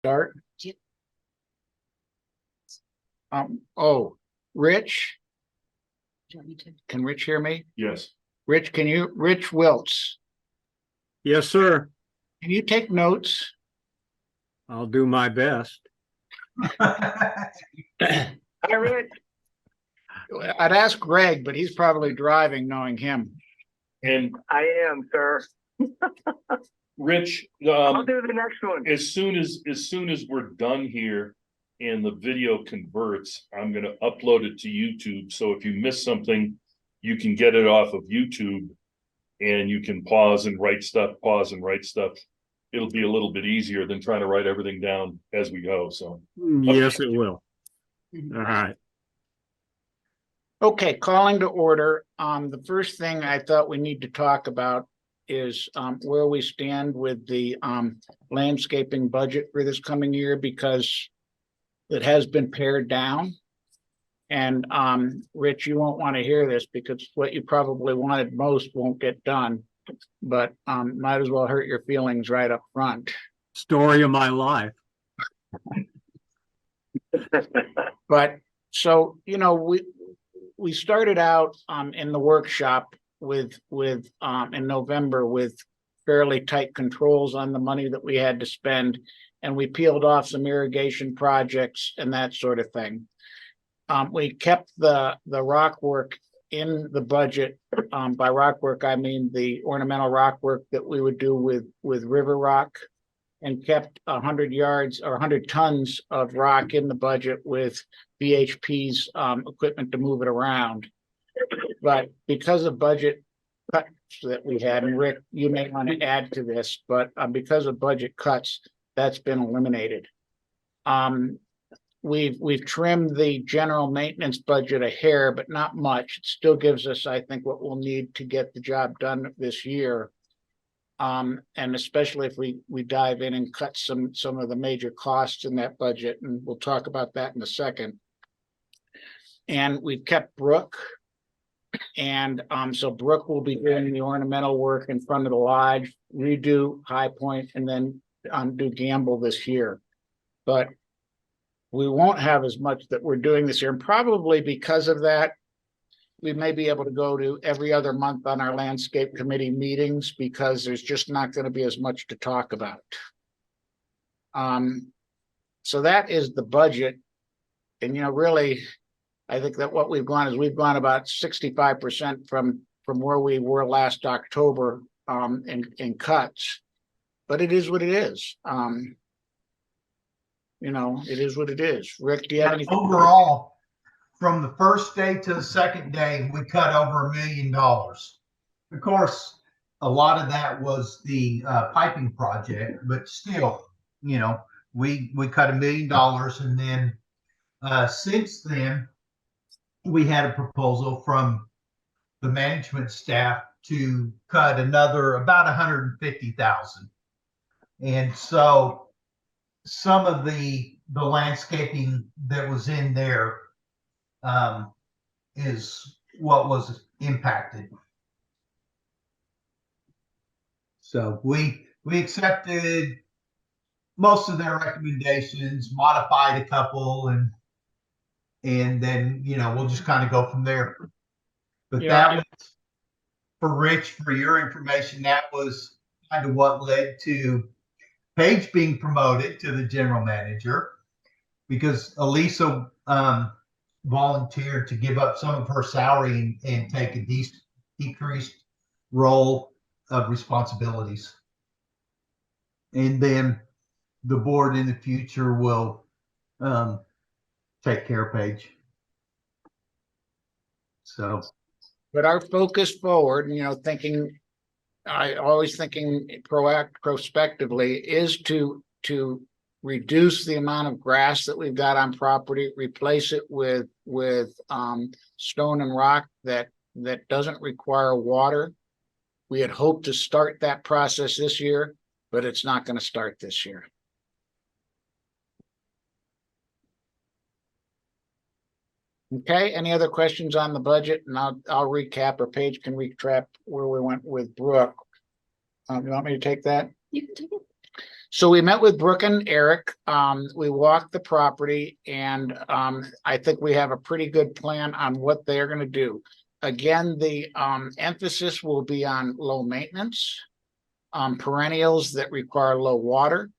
Start. Oh, Rich, Do you want me to? can Rich hear me? Yes. Rich, Rich Wiltz, Yes, sir. can you take notes? I'll do my best. Hi, Rich. I'd ask Greg, but he's probably driving, knowing him. And I am, sir. Rich, I'll do the next one. as soon as we're done here and the video converts, I'm gonna upload it to YouTube. So if you miss something, you can get it off of YouTube and you can pause and write stuff, pause and write stuff. It'll be a little bit easier than trying to write everything down as we go. So Yes, it will. All right. Okay, calling to order. The first thing I thought we need to talk about is where we stand with the landscaping budget for this coming year, because it has been pared down. And Rich, you won't want to hear this because what you probably wanted most won't get done, but might as well hurt your feelings right up front. Story of my life. But so, you know, we started out in the workshop with in November with fairly tight controls on the money that we had to spend, and we peeled off some irrigation projects and that sort of thing. We kept the rock work in the budget. By rock work, I mean the ornamental rock work that we would do with river rock, and kept 100 yards or 100 tons of rock in the budget with VHP's equipment to move it around. But because of budget cuts that we had, and Rick, you may want to add to this, but because of budget cuts, that's been eliminated. We've trimmed the general maintenance budget a hair, but not much. It still gives us, I think, what we'll need to get the job done this year. And especially if we dive in and cut some of the major costs in that budget, and we'll talk about that in a second. And we've kept Brooke, and so Brooke will be doing the ornamental work in front of the lodge, redo High Point, and then do Gamble this year. But we won't have as much that we're doing this year, and probably because of that, we may be able to go to every other month on our landscape committee meetings, because there's just not going to be as much to talk about. So that is the budget. And, you know, really, I think that what we've gone is we've gone about 65% from where we were last October in cuts, but it is what it is. You know, it is what it is. Rick, do you have anything? Overall, from the first day to the second day, we cut over $1 million. Of course, a lot of that was the piping project, but still, you know, we cut $1 million. And then since then, we had a proposal from the management staff to cut another about 150,000. And so some of the landscaping that was in there is what was impacted. So we accepted most of their recommendations, modified a couple, and then, you know, we'll just kind of go from there. But Yeah. that was, for Rich, for your information, that was kind of what led to Paige being promoted to the general manager, because Elisa volunteered to give up some of her salary and take a decreased role of responsibilities. And then the board in the future will take care of Paige. So, But our focus forward, you know, thinking prospectively, is to reduce the amount of grass that we've got on property, replace it with stone and rock that doesn't require water. We had hoped to start that process this year, but it's not going to start this year. Okay, any other questions on the budget? And I'll recap, or Paige can recap where we went with Brooke. You want me to take that? You can take it. So we met with Brooke and Eric. We walked the property and I think we have a pretty good plan on what they're gonna do. Again, the emphasis will be on low maintenance, perennials that require low water.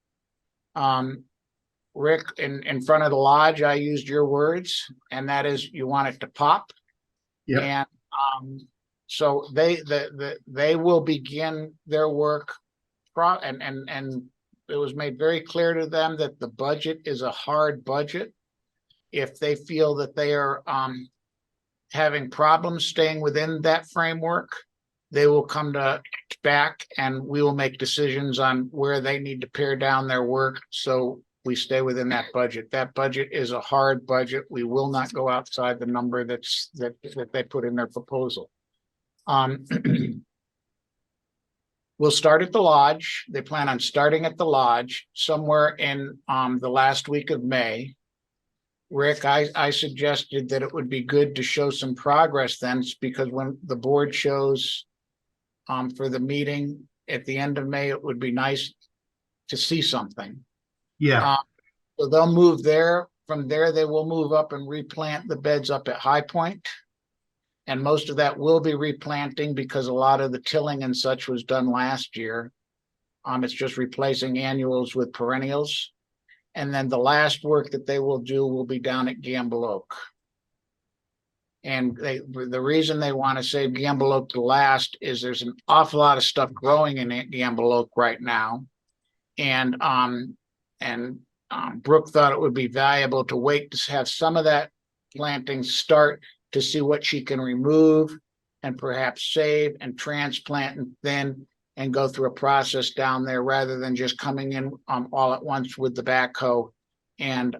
Rick, in front of the lodge, I used your words, and that is you want it to pop. Yep. And so they will begin their work and it was made very clear to them that the budget is a hard budget. If they feel that they are having problems staying within that framework, they will come back and we will make decisions on where they need to pare down their work. So we stay within that budget. That budget is a hard budget. We will not go outside the number that they put in their proposal. We'll start at the lodge. They plan on starting at the lodge somewhere in the last week of May. Rick, I suggested that it would be good to show some progress then, because when the board shows for the meeting at the end of May, it would be nice to see something. Yeah, So they'll move there. From there, they will move up and replant the beds up at High Point. And most of that will be replanting because a lot of the tilling and such was done last year. It's just replacing annuals with perennials. And then the last work that they will do will be down at Gamble Oak. And the reason they want to save Gamble Oak to last is there's an awful lot of stuff growing in Gamble Oak right now. And Brooke thought it would be valuable to wait to have some of that planting start to see what she can remove and perhaps save and transplant and thin and go through a process down there rather than just coming in all at once with the backhoe and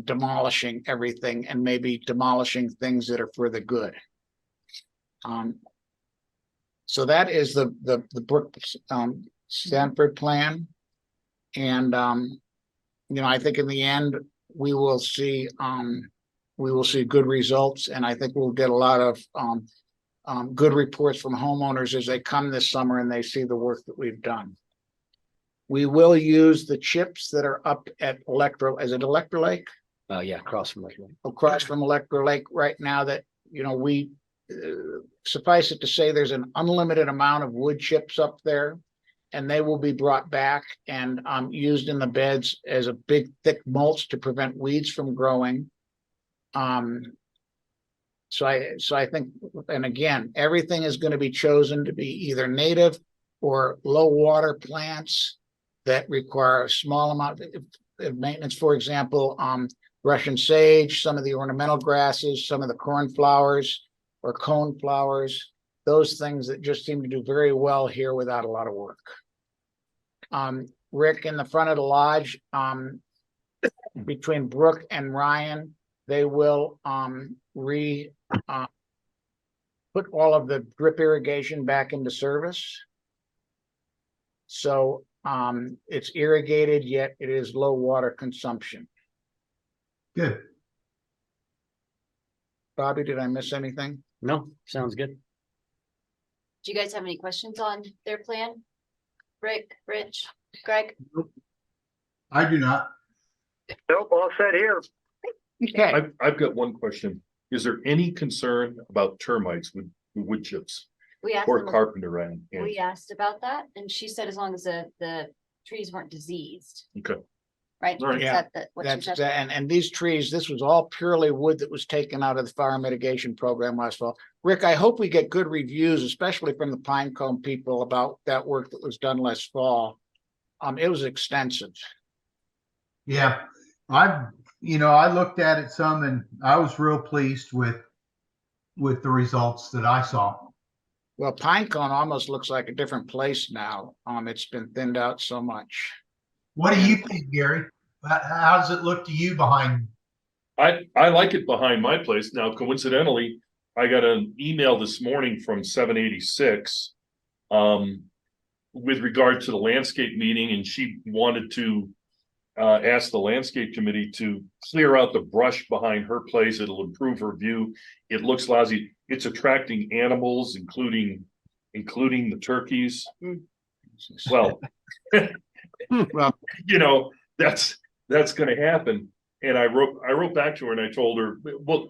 demolishing everything and maybe demolishing things that are for the good. So that is the Brooke Sanford plan. And I think in the end we will see good results, and I think we'll get a lot of good reports from homeowners as they come this summer and they see the work that we've done. We will use the chips that are up at is it Electra Lake? Yeah, across from Electra Lake. Across from Electra Lake right now that, we suffice it to say there's an unlimited amount of wood chips up there, and they will be brought back and used in the beds as a big thick mulch to prevent weeds from growing. So I think, and again, everything is going to be chosen to be either native or low water plants that require a small amount of maintenance. For example, Russian sage, some of the ornamental grasses, some of the cornflowers or cone flowers, those things that just seem to do very well here without a lot of work. Rick, in the front of the lodge, between Brooke and Ryan, they will put all of the drip irrigation back into service. So it's irrigated, yet it is low water consumption. good. Bobby, did I miss anything? No, sounds good. Do you guys have any questions on their plan? Rick, Rich, Greg? I do not. Nope, all set here. Okay, I've got one question. Is there any concern about termites with wood chips We asked or them, carpenter ant? we asked about that, and she said as long as the trees weren't diseased, Okay, right? All right. Is Yeah, that what she that's said? and these trees, this was all purely wood that was taken out of the fire mitigation program last fall. Rick, I hope we get good reviews, especially from the Pinecone people, about that work that was done last fall. It was extensive. Yeah, I looked at it some and I was real pleased with the results that I saw. Well, Pinecone almost looks like a different place now. It's been thinned out so much. What do you think, Gary? How does it look to you behind? I like it behind my place. Now, coincidentally, I got an email this morning from 786 with regard to the landscape meeting, and she wanted to ask the landscape committee to clear out the brush behind her place. It'll improve her view. It looks lousy. It's attracting animals, including the turkeys. Well, Well, You know, that's gonna happen. And I wrote back to her and I told her, well,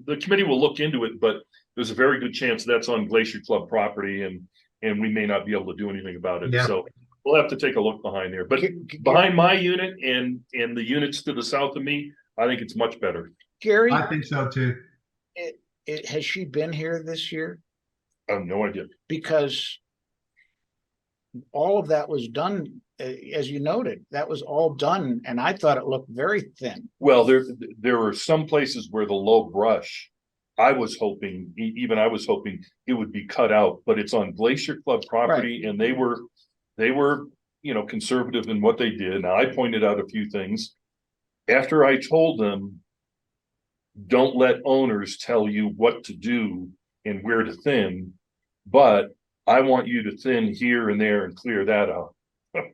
the committee will look into it, but there's a very good chance that's on Glacier Club property and we may not be able to do anything about it. Yeah. So we'll have to take a look behind there. But behind my unit and the units to the south of me, I think it's much better. Gary, I think so too. has she been here this year? I have no idea. Because all of that was done, as you noted, that was all done, and I thought it looked very thin. Well, there were some places where the low brush, I was hoping it would be cut out, but it's on Glacier Club property and they were, conservative in what they did. Now I pointed out a few things. After I told them, don't let owners tell you what to do and where to thin, but I want you to thin here and there and clear that out.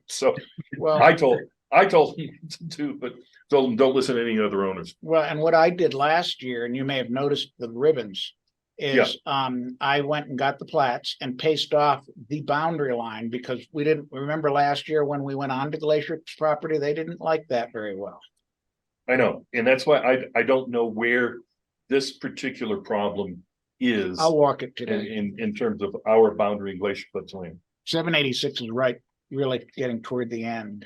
So Well, I told them what to do, but told them don't listen to any other owners. well, and what I did last year, and you may have noticed the ribbons, is I went and got the plats and paced off the boundary line because we didn't remember last year when we went on to Glacier's property, they didn't like that very well. I know, and that's why I don't know where this particular problem is I'll walk it today. in terms of our boundary in Glacier Club's land. 786 is right, really getting toward the end.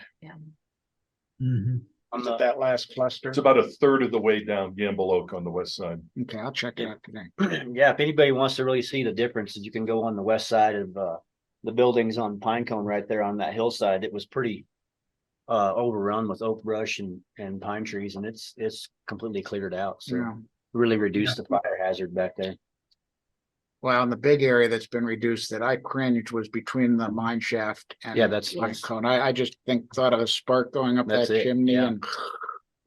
Mhm. Is it that last cluster? It's about a third of the way down Gamble Oak on the west side. Okay, I'll check it out today. Yeah, if anybody wants to really see the differences, you can go on the west side of the buildings on Pinecone right there on that hillside. It was pretty overrun with oak brush and pine trees, and it's completely cleared out. So Yeah. really reduced the fire hazard back there. Well, in the big area that's been reduced that I cringed was between the mine shaft and. Yeah, that's- Pinecone. I just thought of a spark going up that That's it, chimney yeah. and,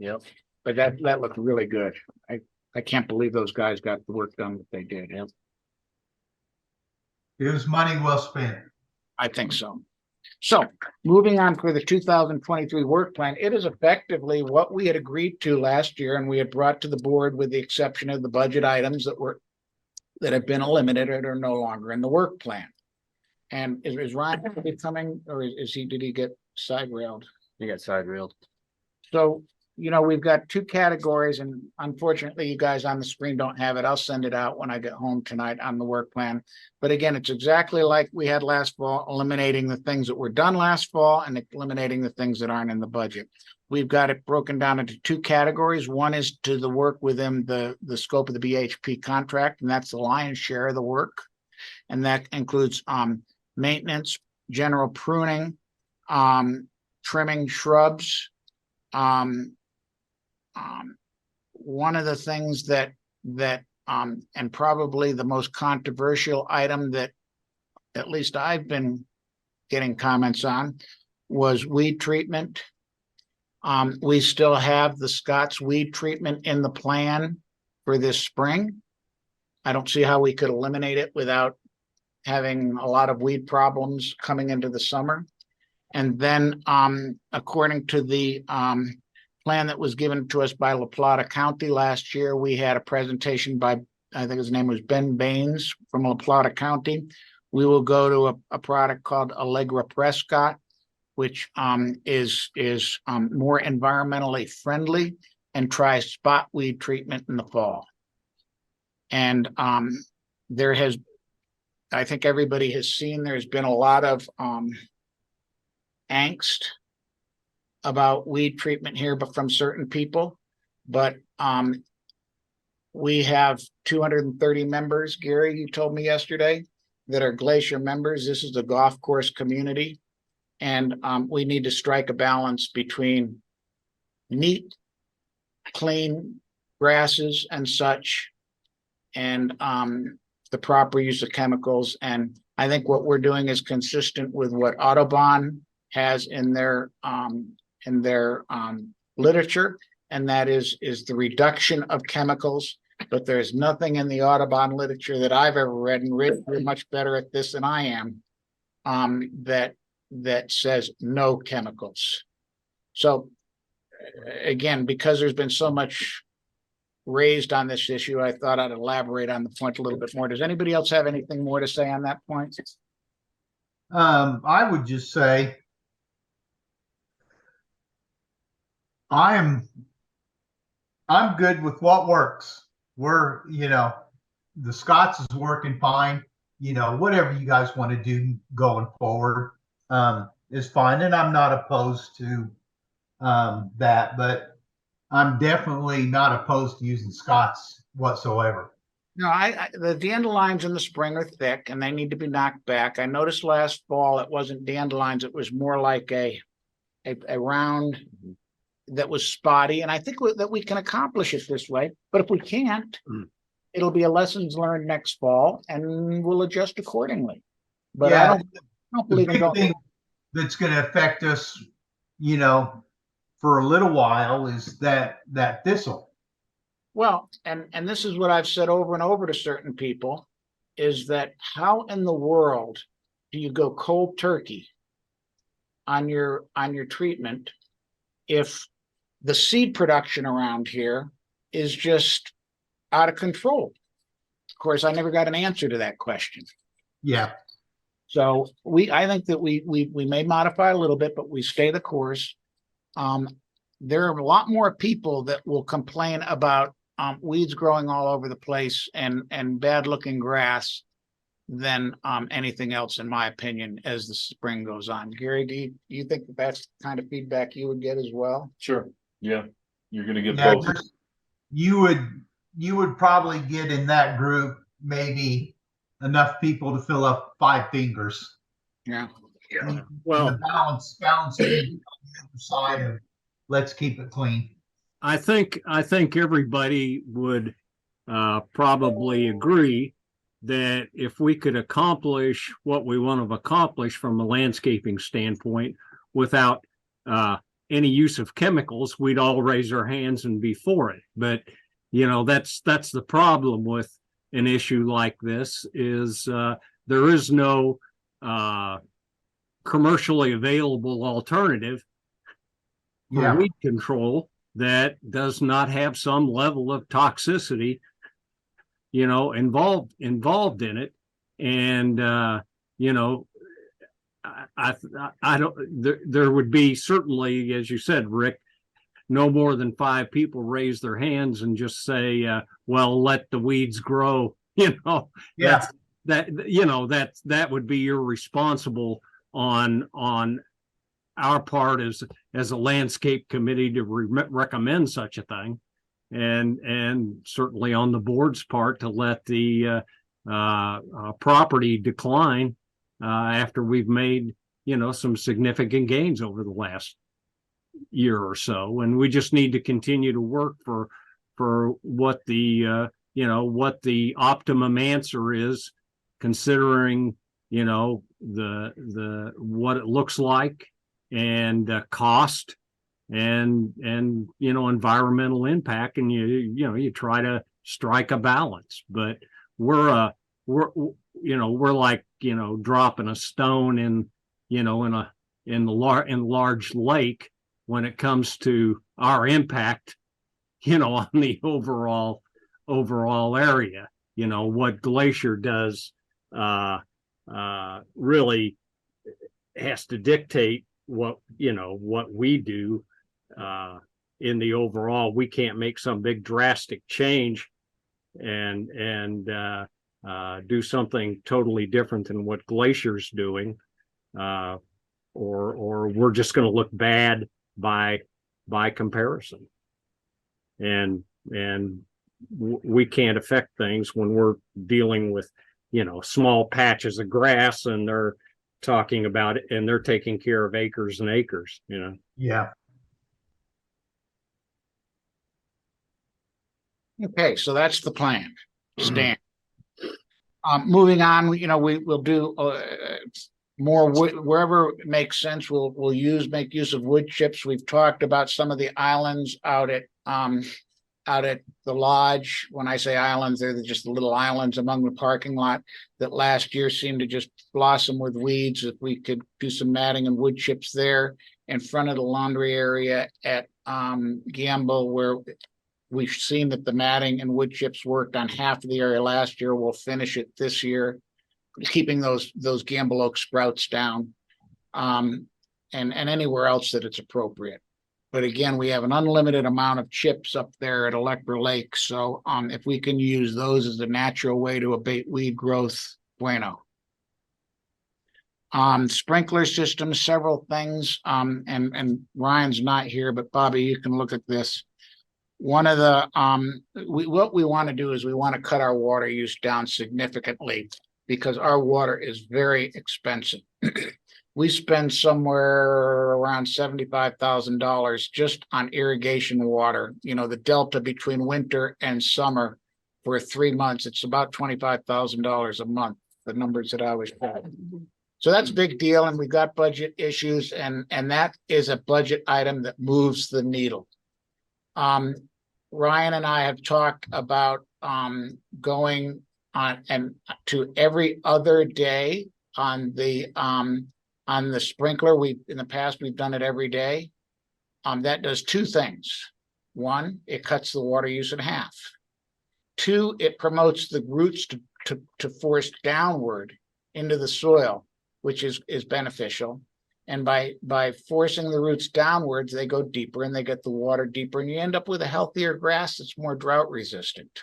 Yep. but that looked really good. I can't believe those guys got the work done that they did. Yep. It was money well spent. I think so. So moving on for the 2023 work plan, it is effectively what we had agreed to last year and we had brought to the board with the exception of the budget items that have been eliminated or no longer in the work plan. And is Ryan coming or did he get side railed? You got side railed. So, we've got two categories and unfortunately you guys on the screen don't have it. I'll send it out when I get home tonight on the work plan. But again, it's exactly like we had last fall, eliminating the things that were done last fall and eliminating the things that aren't in the budget. We've got it broken down into two categories. One is to the work within the scope of the BHP contract, and that's the lion's share of the work. And that includes maintenance, general pruning, trimming shrubs. One of the things that and probably the most controversial item that at least I've been getting comments on was weed treatment. We still have the Scott's weed treatment in the plan for this spring. I don't see how we could eliminate it without having a lot of weed problems coming into the summer. And then, according to the plan that was given to us by La Plata County last year, we had a presentation by, I think his name was Ben Baines from La Plata County. We will go to a product called Allegra Prescott, which is more environmentally friendly and try spot weed treatment in the fall. And I think everybody has seen, there's been a lot of angst about weed treatment here, but from certain people. But we have 230 members, Gary, you told me yesterday, that are Glacier members. This is a golf course community. And we need to strike a balance between neat, clean grasses and such, and the proper use of chemicals. And I think what we're doing is consistent with what Audubon has in their literature, and that is the reduction of chemicals. But there's nothing in the Audubon literature that I've ever read, and Rick, you're much better at this than I am, that says no chemicals. So again, because there's been so much raised on this issue, I thought I'd elaborate on the point a little bit more. Does anybody else have anything more to say on that point? I would just say I'm good with what works. The Scots is working fine. Whatever you guys want to do going forward, is fine. And I'm not opposed to, that, but I'm definitely not opposed to using Scots whatsoever. No, the dandelions in the spring are thick and they need to be knocked back. I noticed last fall it wasn't dandelions, it was more like a round that was spotty, and I think that we can accomplish it this way. But if we can't, it'll be a lessons learned next fall, and we'll adjust accordingly. But I don't The believe in big going. thing that's going to affect us, for a little while is that thistle. Well, and this is what I've said over and over to certain people, is that how in the world do you go cold turkey on your treatment if the seed production around here is just out of control? Of course, I never got an answer to that question. Yeah. So I think that we may modify a little bit, but we stay the course. There are a lot more people that will complain about weeds growing all over the place and bad looking grass than anything else, in my opinion, as the spring goes on. Gary, do you think that that's the kind of feedback you would get as well? Sure. Yeah. You're gonna get Yeah, both. you would probably get in that group maybe enough people to fill up 5 fingers. Yeah. Well, The balance on the other side of let's keep it clean. I think everybody would probably agree that if we could accomplish what we want to accomplish from a landscaping standpoint without any use of chemicals, we'd all raise our hands and be for it. But that's the problem with an issue like this is there is no commercially available alternative for Yeah. weed control that does not have some level of toxicity, involved in it. And, I don't, there would be certainly, as you said, Rick, no more than 5 people raise their hands and just say, well, let the weeds grow, Yeah. that would be irresponsible on our part as a landscape committee to recommend such a thing, and certainly on the board's part to let the property decline after we've made some significant gains over the last year or so, and we just need to continue to work for what the what the optimum answer is, considering the what it looks like, and cost, and environmental impact, and you try to strike a balance. But we're like dropping a stone in the large lake when it comes to our impact on the overall area. What Glacier does really has to dictate what we do in the overall. We can't make some big drastic change and do something totally different than what Glacier's doing, or we're just going to look bad by comparison. And we can't affect things when we're dealing with small patches of grass, and they're talking about it, and they're taking care of acres and acres. Yeah. Okay, so that's the plan. Stan. Moving on, we'll do more wood wherever it makes sense. We'll make use of wood chips. We've talked about some of the islands out at the lodge. When I say islands, they're just little islands among the parking lot that last year seemed to just blossom with weeds. If we could do some matting and wood chips there in front of the laundry area at Gamble, where we've seen that the matting and wood chips worked on half of the area last year. We'll finish it this year, keeping those Gamble oak sprouts down, and anywhere else that it's appropriate. But again, we have an unlimited amount of chips up there at Electra Lake, so if we can use those as a natural way to abate weed growth, bueno. Sprinkler systems, several things, and Ryan's not here, but Bobby, you can look at this. One of the, what we want to do is we want to cut our water use down significantly because our water is very expensive. We spend somewhere around $75,000 just on irrigation water. You know, the delta between winter and summer for 3 months, it's about $25,000 a month, the numbers that I was had. So that's a big deal, and we've got budget issues, and that is a budget item that moves the needle. Ryan and I have talked about going on and to every other day on the sprinkler. In the past we've done it every day. That does two things. One, it cuts the water use in half. Two, it promotes the roots to force downward into the soil, which is beneficial. And by forcing the roots downwards, they go deeper and they get the water deeper, and you end up with a healthier grass that's more drought resistant.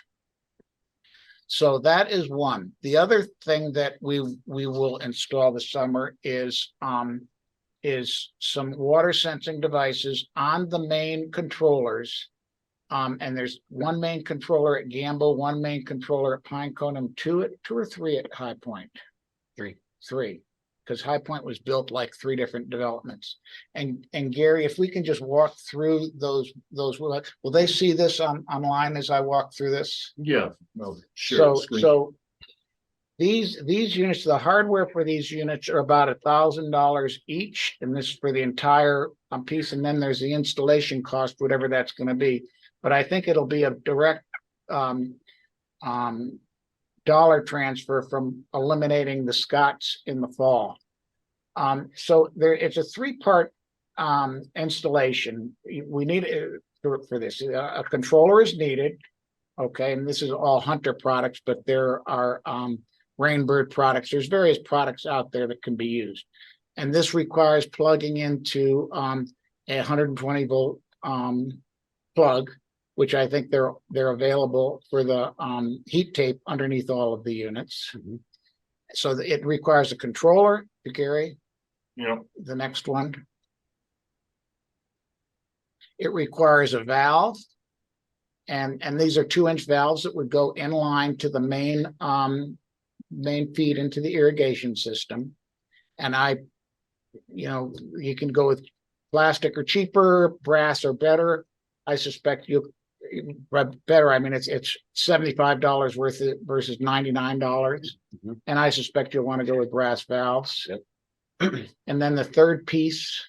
So that is one. The other thing that we will install this summer is some water sensing devices on the main controllers. And there's one main controller at Gamble, one main controller at Pinecone, and two or three at High Point. Three, because High Point was built like 3 different developments. And Gary, if we can just walk through those, will they see this online as I walk through this? Yeah, no, sure. So these units, the hardware for these units are about $1,000 each, and this is for the entire piece. And then there's the installation cost, whatever that's going to be. But I think it'll be a direct dollar transfer from eliminating the Scots in the fall. So it's a 3-part installation. We need for this. A controller is needed. Okay, and this is all Hunter products, but there are Rainbird products. There's various products out there that can be used. And this requires plugging into a 120 volt plug, which I think they're available for the heat tape underneath all of the units. Mhm. So it requires a controller, Gary. Yeah, The next one. It requires a valve. And these are 2-inch valves that would go in line to the main feed into the irrigation system. And you can go with plastic or cheaper, brass or better. I suspect better. I mean, it's $75 worth it versus $99. Mhm. And I suspect you'll want to go with brass valves. Yep. And then the third piece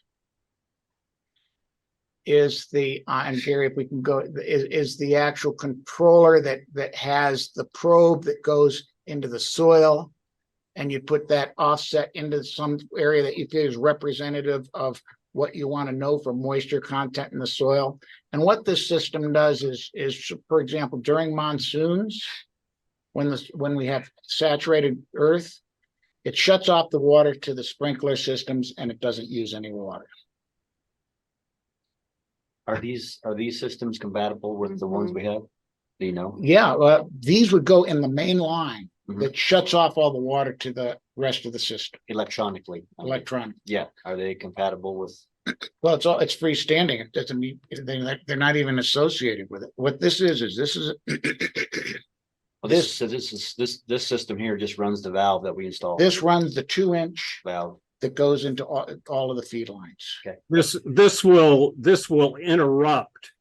is and Gary, if we can go, is the actual controller that has the probe that goes into the soil, and you put that offset into some area that you feel is representative of what you want to know for moisture content in the soil. And what this system does is, for example, during monsoons, when we have saturated earth, it shuts off the water to the sprinkler systems and it doesn't use any water. Are these systems compatible with the ones we have? Do you know? Yeah, these would go in the main line Mhm. that shuts off all the water to the rest of the system, Electronically? electronic. Yeah, are they compatible with? Well, it's freestanding. It doesn't need, they're not even associated with it. What this is Well, this system here just runs the valve that we installed. this runs the 2-inch Valve. that goes into all of the feed lines. Okay. This will interrupt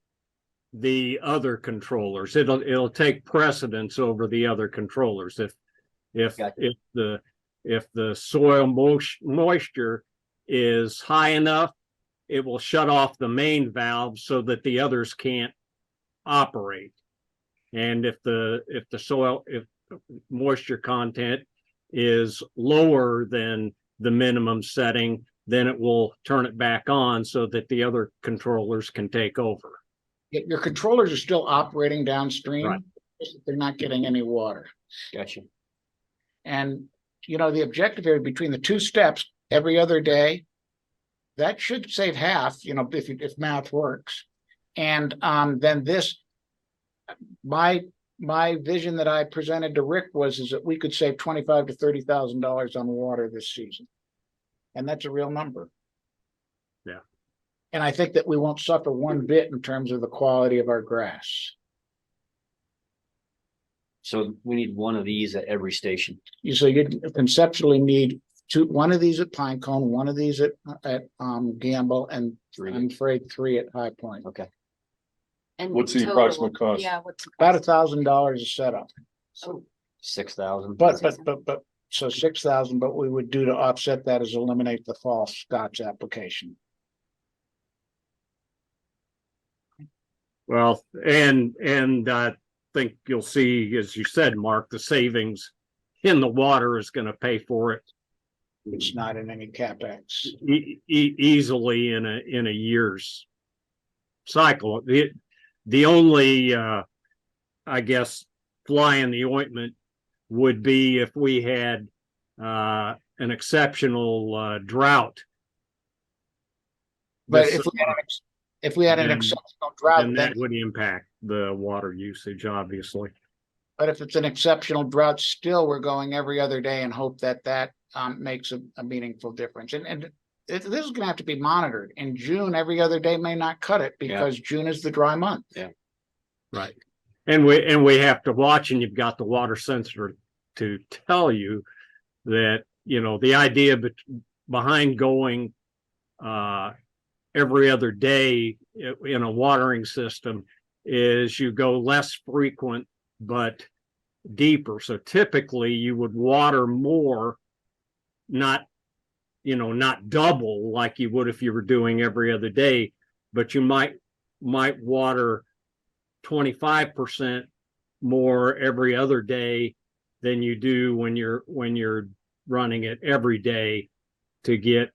the other controllers. It'll take precedence over the other controllers. If the soil moisture is high enough, it will shut off the main valve so that the others can't operate. And if the moisture content is lower than the minimum setting, then it will turn it back on so that the other controllers can take over. Your controllers are still operating downstream. Right. They're not getting any water. Gotcha. And, the objective here between the 2 steps, every other day that should save half, if math works. And then this, my vision that I presented to Rick is that we could save $25,000 to $30,000 on water this season. And that's a real number. Yeah. And I think that we won't suffer one bit in terms of the quality of our grass. So we need one of these at every station. So you conceptually need one of these at Pinecone, one of these at Gamble, and I'm afraid 3 at High Point. Okay. And What's the total, approximate cost? Yeah, what's the About cost? $1,000 a setup. Oh, 6,000. But so 6,000, but we would do to offset that is eliminate the false Scott's application. Well, and I think you'll see, as you said, Mark, the savings in the water is going to pay for it It's not in any CapEx. easily in a year's cycle. The only I guess fly in the ointment would be if we had an exceptional drought. But This if we had an then- exceptional drought, then then, that would impact the water usage, obviously. but if it's an exceptional drought, still we're going every other day and hope that makes a meaningful difference. And this is gonna have to be monitored. In June, every other day may not cut it because June is the dry month. Right. And we have to watch, and you've got the water sensor to tell you that, the idea behind going every other day in a watering system is you go less frequent but deeper. So typically you would water more, not double like you would if you were doing every other day, but you might water 25% more every other day than you do when you're running it every day to get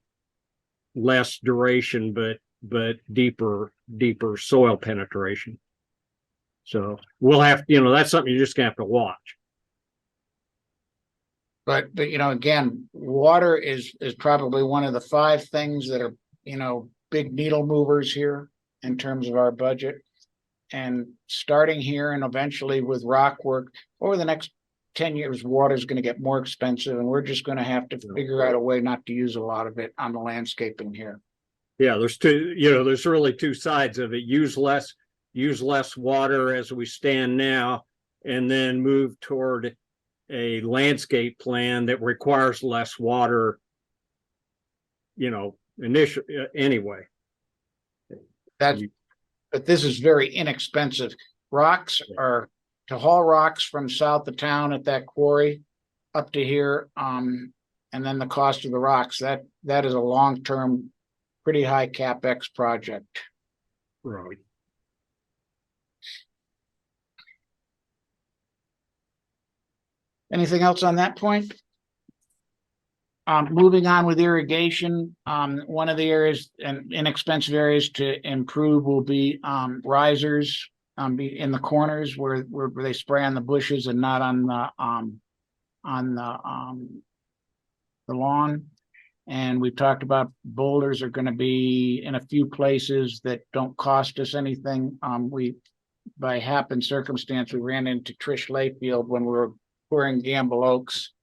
less duration but deeper soil penetration. So we'll have, that's something you're just gonna have to watch. But again, water is probably one of the 5 things that are, big needle movers here in terms of our budget. And starting here and eventually with rock work over the next 10 years, water is going to get more expensive, and we're just going to have to figure out a way not to use a lot of it on the landscaping here. Yeah, there's really 2 sides of it. Use less water as we stand now, and then move toward a landscape plan that requires less water, initially anyway. But this is very inexpensive. Rocks to haul rocks from south of town at that quarry up to here, and then the cost of the rocks, that is a long-term, pretty high CapEx project. Right. Anything else on that point? Moving on with irrigation, one of the areas and inexpensive areas to improve will be risers be in the corners where they spray on the bushes and not on the lawn. And we've talked about boulders are going to be in a few places that don't cost us anything. We, by happen circumstance, we ran into Trish Layfield when we were touring Gamble Oaks.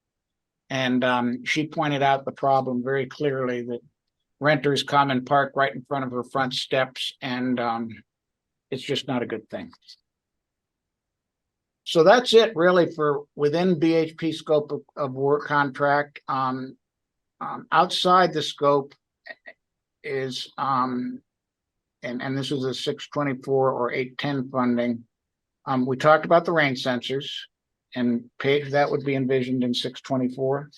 And she pointed out the problem very clearly, that renters come and park right in front of her front steps, and it's just not a good thing. So that's it really for within BHP scope of work contract. Outside the scope is, and this is a 624 or 810 funding. We talked about the rain sensors. And that would be envisioned in 624.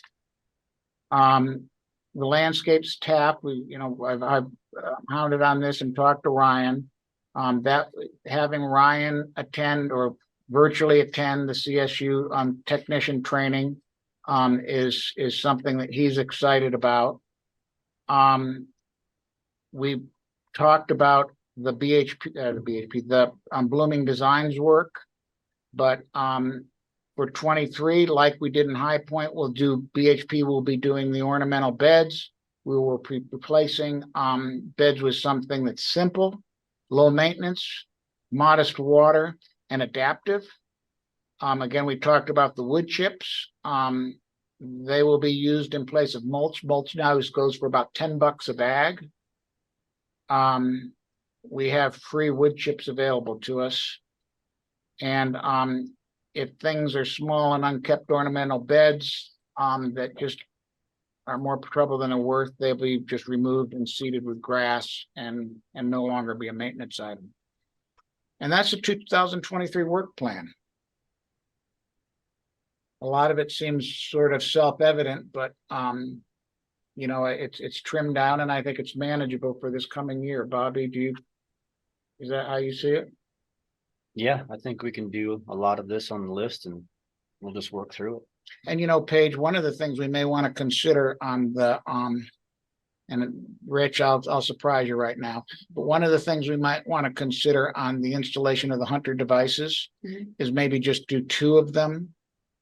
The landscapes tap, I've hounded on this and talked to Ryan. That having Ryan attend or virtually attend the CSU technician training is something that he's excited about. We talked about the BHP, Blooming Designs work, but for 23, like we did in High Point, BHP will be doing the ornamental beds. We will be replacing beds with something that's simple, low maintenance, modest water, and adaptive. Again, we talked about the wood chips. They will be used in place of mulch. Mulch now goes for about $10 a bag. We have free wood chips available to us. And if things are small and unkept ornamental beds that just are more trouble than they're worth, they'll be just removed and seeded with grass and no longer be a maintenance item. And that's the 2023 work plan. A lot of it seems sort of self-evident, but you know, it's trimmed down and I think it's manageable for this coming year. Bobby, is that how you see it? Yeah, I think we can do a lot of this on the list and we'll just work through it. And you know, Paige, one of the things we may want to consider on the and Rich, I'll surprise you right now, but one of the things we might want to consider on the installation of the Hunter devices is maybe just do 2 of them,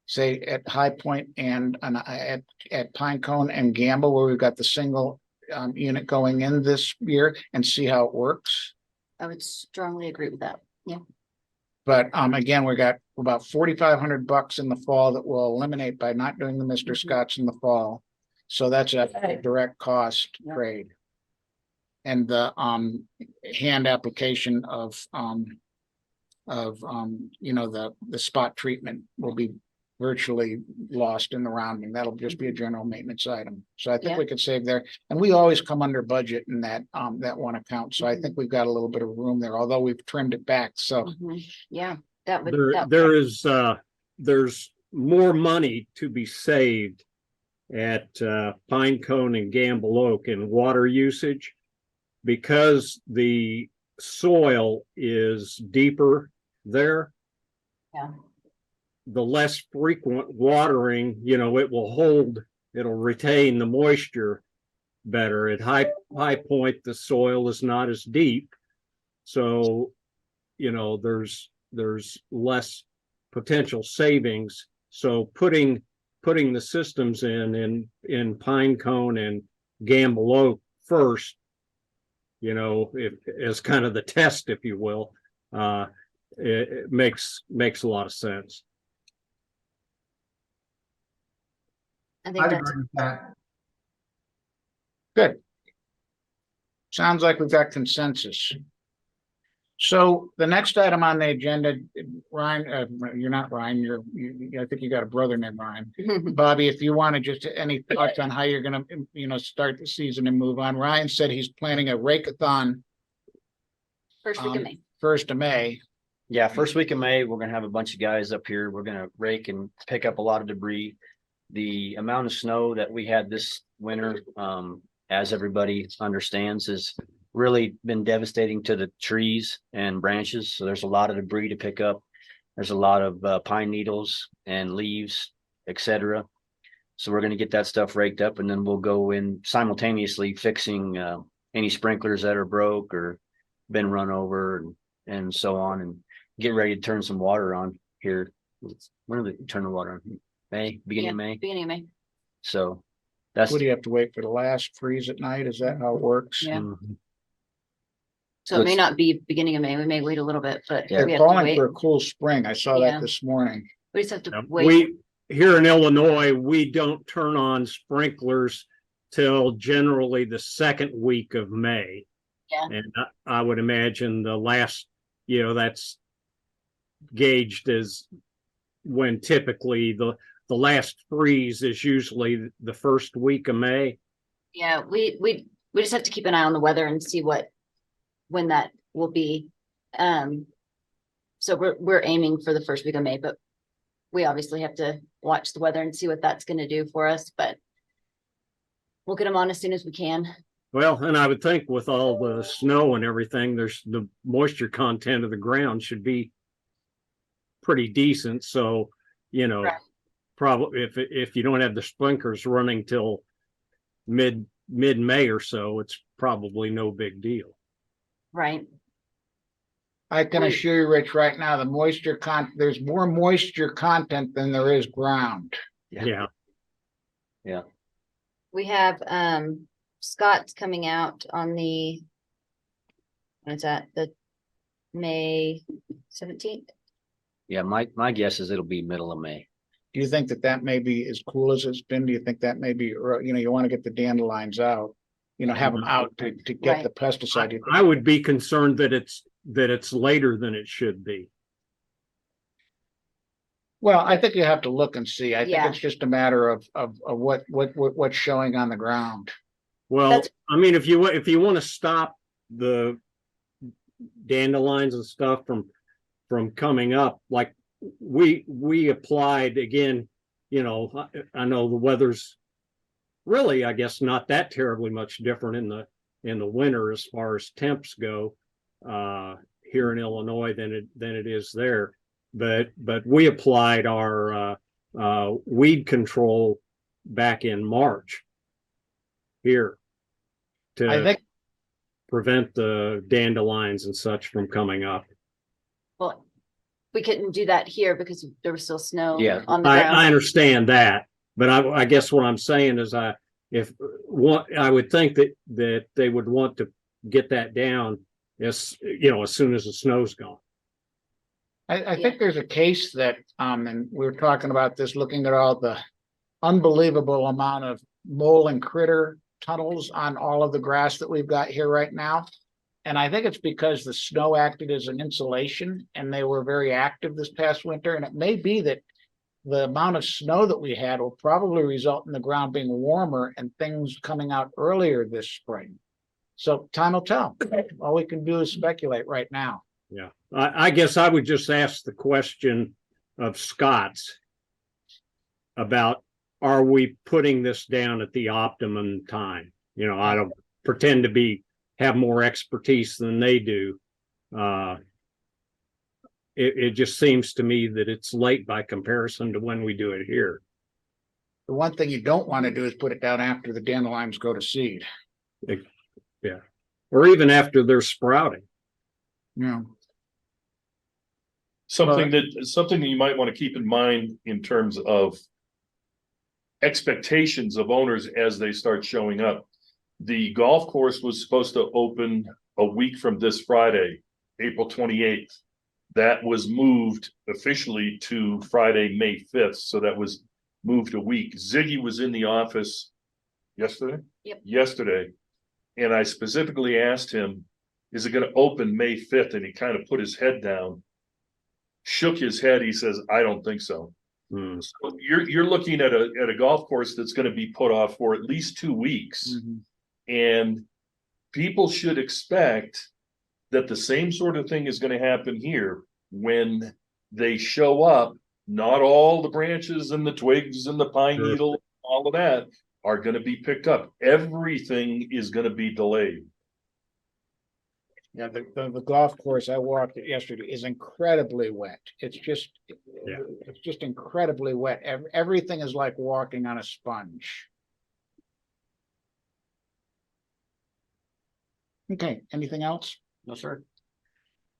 say at High Point and at Pinecone and Gamble, where we've got the single unit going in this year, and see how it works. I would strongly agree with that. Yeah. But again, we got about $4,500 in the fall that we'll eliminate by not doing the Mr. Scotts in the fall. So that's a direct cost trade. And the hand application of you know, the spot treatment will be virtually lost in the rounding. That'll just be a general maintenance item. So I think we could save there. And we always come under budget in that one account. So I think we've got a little bit of room there, although we've trimmed it back. So Yeah, that would. There's more money to be saved at Pinecone and Gamble Oak in water usage because the soil is deeper there. Yeah. The less frequent watering, you know, it'll retain the moisture better. At High Point, the soil is not as deep. So, you know, there's less potential savings. So putting the systems in Pinecone and Gamble Oak first, you know, as kind of the test, if you will, it makes a lot of sense. I think I'd that's agree with that. good. Sounds like we've got consensus. So the next item on the agenda, Ryan, you're not Ryan, I think you got a brother named Ryan. Bobby, if you want to just any thoughts on how you're going to, you know, start the season and move on. Ryan said he's planning a rake-a-thon first week of May. 1st of May. Yeah, first week of May, we're gonna have a bunch of guys up here. We're gonna rake and pick up a lot of debris. The amount of snow that we had this winter, as everybody understands, has really been devastating to the trees and branches. So there's a lot of debris to pick up. There's a lot of pine needles and leaves, etc. So we're going to get that stuff raked up, and then we'll go in simultaneously fixing any sprinklers that are broke or been run over and so on, and get ready to turn some water on here. When do they turn the water on? May, beginning of May. Beginning of May. So that's What do you have to wait for the last freeze at night? Is that how it works? Yeah. Mhm. So it may not be beginning of May. We may wait a little bit, but Yeah. we They're have to calling wait. for a cool spring. I saw Yeah. that this morning. We just have to Now, wait. we here in Illinois, we don't turn on sprinklers till generally the 2nd week of May. Yeah. And I would imagine the last, you know, that's gauged as when typically the last freeze is usually the 1st week of May. Yeah, we just have to keep an eye on the weather and see when that will be. So we're aiming for the 1st week of May, but we obviously have to watch the weather and see what that's going to do for us, but we'll get them on as soon as we can. Well, and I would think with all the snow and everything, there's the moisture content of the ground should be pretty decent. So, you know, Right. probably if you don't have the sprinklers running till mid-May or so, it's probably no big deal. Right. I can Wait. assure you, Rich, right now, there's more moisture content than there is ground. Yeah. Yeah. We have Scott's coming out on the. When is that? The May 17th? Yeah, my guess is it'll be middle of May. Do you think that that may be as cool as it's been? Do you think that may be, or, you know, you want to get the dandelions out? You know, have them out to get the pesticide. Do you think- I would be concerned that it's later than it should be. Well, I think you have to look and see. I think Yeah. it's just a matter of what's showing on the ground. Well, That's- I mean, if you want to stop the dandelions and stuff from coming up, like we applied again, you know, I know the weather's really, I guess, not that terribly much different in the winter as far as temps go here in Illinois than it is there. But we applied our weed control back in March here I to think, prevent the dandelions and such from coming up. Well, we couldn't do that here because there was still snow Yeah. on the I ground. understand that, but I guess what I'm saying is I would think that they would want to get that down as soon as the snow's gone. I think there's a case that, and we were talking about this, looking at all the unbelievable amount of mole and critter tunnels on all of the grass that we've got here right now. And I think it's because the snow acted as an insulation and they were very active this past winter. And it may be that the amount of snow that we had will probably result in the ground being warmer and things coming out earlier this spring. So time will tell. All we can do is speculate right now. Yeah, I guess I would just ask the question of Scott's about, are we putting this down at the optimum time? You know, I don't pretend to have more expertise than they do. It just seems to me that it's late by comparison to when we do it here. The one thing you don't want to do is put it down after the dandelions go to seed. Yeah, or even after they're sprouting. You know, Something that you might want to keep in mind in terms of expectations of owners as they start showing up. The golf course was supposed to open a week from this Friday, April 28th. That was moved officially to Friday, May 5th. So that was moved a week. Ziggy was in the office yesterday? Yep. Yesterday. And I specifically asked him, is it going to open May 5th? And he kind of put his head down, shook his head. He says, I don't think so. Hmm. So you're looking at a golf course that's going to be put off for at least 2 weeks. And people should expect that the same sort of thing is going to happen here when they show up. Not all the branches and the twigs and the pine Sure. needle, all of that are going to be picked up. Everything is going to be delayed. Yeah, the golf course I walked it yesterday is incredibly wet. It's just incredibly wet. Everything is like walking on a sponge. Okay, anything else? No, sir.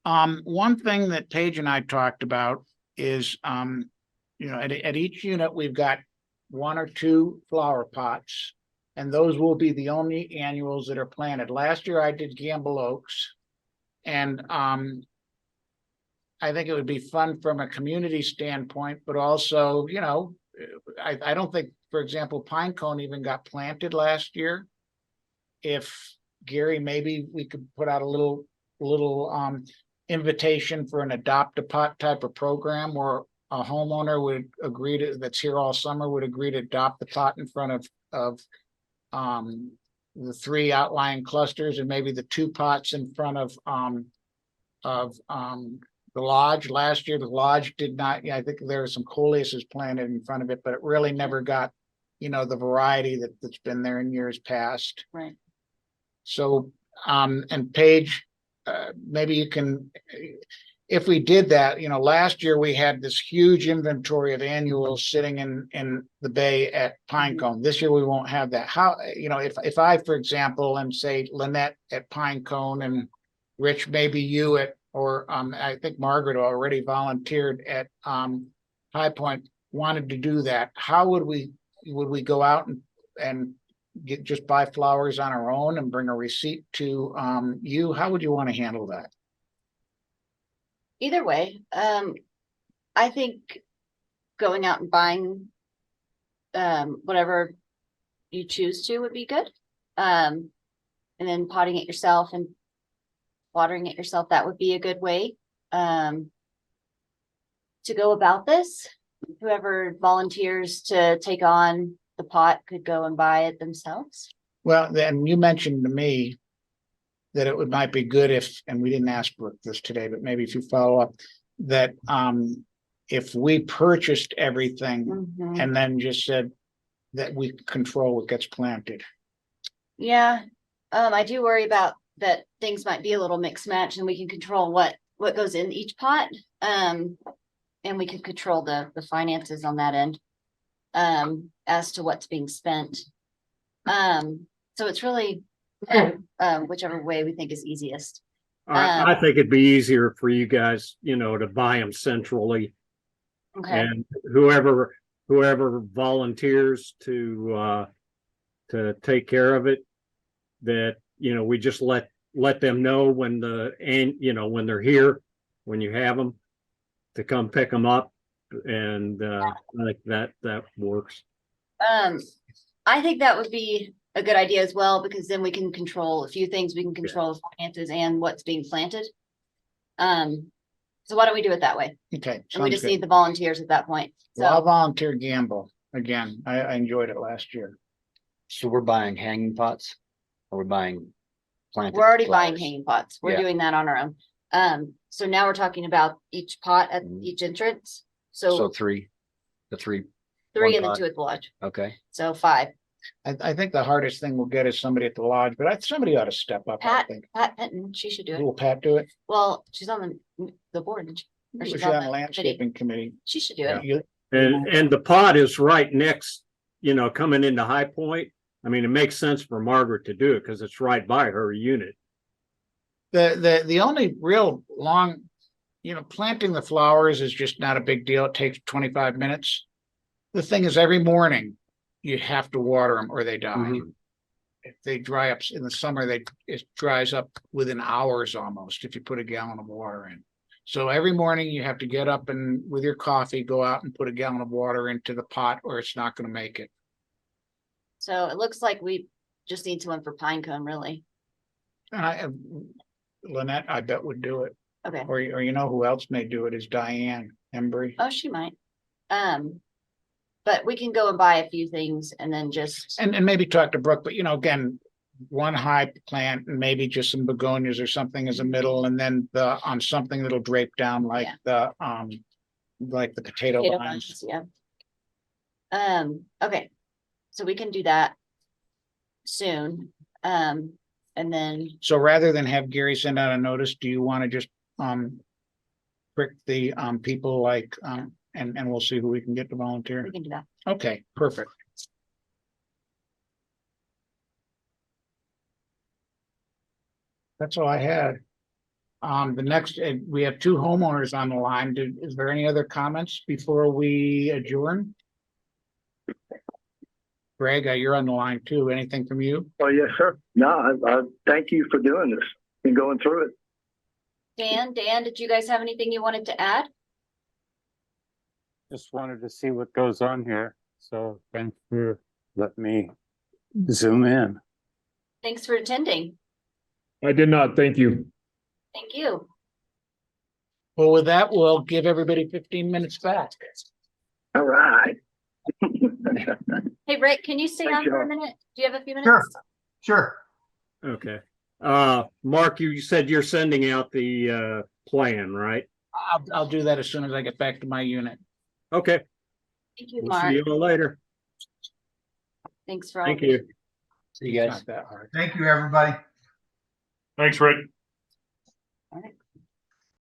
One thing that Paige and I talked about is, at each unit, we've got 1 or 2 flower pots. And those will be the only annuals that are planted. Last year I did Gamble Oaks. And I think it would be fun from a community standpoint, but also, I don't think, for example, Pinecone even got planted last year. If Gary, maybe we could put out a little invitation for an adopt a pot type of program where a homeowner would agree to, that's here all summer, would agree to adopt the pot in front of the 3 outlying clusters and maybe the 2 pots in front of the lodge. Last year, the lodge did not, I think there were some coleus planted in front of it, but it really never got, the variety that's been there in years past. Right. So, and Paige, maybe you can, if we did that, last year we had this huge inventory of annuals sitting in the bay at Pinecone. This year we won't have that. How, if I, for example, and say Lynette at Pinecone and Rich, maybe you or I think Margaret already volunteered at High Point, wanted to do that. How would we go out and just buy flowers on our own and bring a receipt to you? How would you want to handle that? Either way, I think going out and buying whatever you choose to would be good. And then potting it yourself and watering it yourself, that would be a good way to go about this. Whoever volunteers to take on the pot could go and buy it themselves. Well, then you mentioned to me that it would might be good if, and we didn't ask Brooke this today, but maybe if you follow up, that if we purchased everything Mhm. and then just said that we control what gets planted. Yeah, I do worry about that things might be a little mixed match and we can control what goes in each pot. And we can control the finances on that end. As to what's being spent. So it's really whichever way we think is easiest. I think it'd be easier for you guys, you know, to buy them centrally. Okay, And whoever volunteers to take care of it, that, you know, we just let them know when when they're here, when you have them, to come pick them up, and I think that works. I think that would be a good idea as well, because then we can control a few things. We can control the finances and what's being planted. So why don't we do it that way? Okay. And we sounds just good. need the volunteers at that point. Well, I'll So volunteer gamble again. I enjoyed it last year. So we're buying hanging pots, or we're buying planted we're already buying flowers? hanging pots. We're Yeah. doing that on our own. So now we're talking about each pot at Mhm. each entrance. So So the three, three one and then pot. 2 at the lodge. okay. So 5. I think the hardest thing we'll get is somebody at the lodge, but somebody ought to step up, I think. Pat Penton, she should do it. Will Pat do it? Well, she's on the board. Isn't she? Or Was she's she on on the the landscaping committee? She should do it. You- And the pod is right next, you know, coming into High Point. I mean, it makes sense for Margaret to do it because it's right by her unit. The only real long, planting the flowers is just not a big deal. It takes 25 minutes. The thing is, every morning you have to water them or they die. Mhm. If they dry up in the summer, it dries up within hours almost if you put a gallon of water in. So every morning you have to get up and with your coffee, go out and put a gallon of water into the pot or it's not going to make it. So it looks like we just need someone for Pinecone, really. And Lynette, I bet would do it. Okay. Or you know who else may do it is Diane Embry. Oh, she might. But we can go and buy a few things and then just, And maybe talk to Brooke, but again, one high plant and maybe just some begonias or something as a middle, and then on something that'll drape down like the potato potato vines. vines, yeah. Okay, so we can do that soon. And then, So rather than have Gary send out a notice, do you want to just prick the people and we'll see who we can get to volunteer? we can do that. Okay, perfect. That's all I had. The next, we have 2 homeowners on the line. Is there any other comments before we adjourn? Greg, you're on the line too. Anything from you? Oh, yes, sir. No, I thank you for doing this and going through it. Dan, did you guys have anything you wanted to add? Just wanted to see what goes on here. So thanks for letting me zoom in. Thanks for attending. I did not, thank you. Thank you. Well, with that, we'll give everybody 15 minutes back. All right. Hey, Rick, can you stay Thank on for a you. minute? Do you have a few minutes? Sure. Okay. Mark, you said you're sending out the plan, right? I'll do that as soon as I get back to my unit. Okay. Thank you, We'll Mark. see you all later. Thanks for all. Thank of it. you. See you It's guys. not that hard. Thank you, everybody. Thanks, Rick. All right.